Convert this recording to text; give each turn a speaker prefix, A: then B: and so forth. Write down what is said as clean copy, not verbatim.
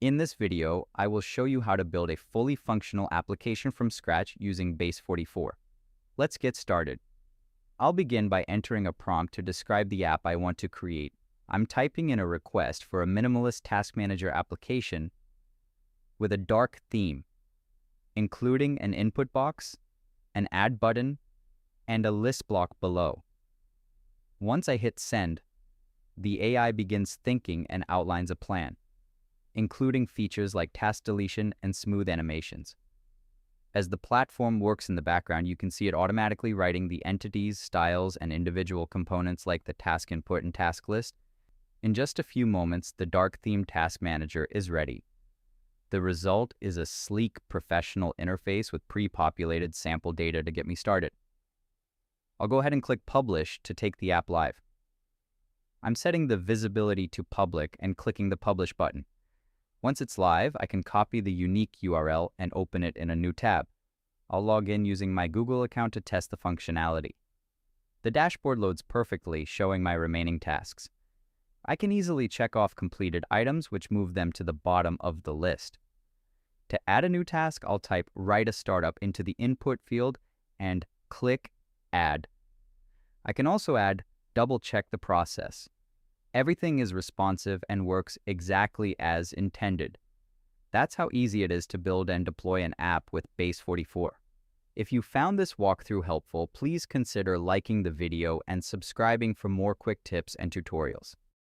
A: In this video, I will show you how to build a fully functional application from scratch using Base44. Let's get started. I'll begin by entering a prompt to describe the app I want to create. I'm typing in a request for a minimalist task manager application with a dark theme, including an input box, an add button, and a list block below. Once I hit send, the AI begins thinking and outlines a plan, including features like task deletion and smooth animations. As the platform works in the background, you can see it automatically writing the entities, styles, and individual components like the task input and task list. In just a few moments, the dark theme task manager is ready. The result is a sleek, professional interface with pre-populated sample data to get me started. I'll go ahead and click Publish to take the app live. I'm setting the visibility to public and clicking the Publish button. Once it's live, I can copy the unique URL and open it in a new tab. I'll log in using my Google account to test the functionality. The dashboard loads perfectly, showing my remaining tasks. I can easily check off completed items, which move them to the bottom of the list. To add a new task, I'll type Write a Startup into the input field and click Add. I can also add Double-check the process. Everything is responsive and works exactly as intended. That's how easy it is to build and deploy an app with Base44. If you found this walkthrough helpful, please consider liking the video and subscribing for more quick tips and tutorials.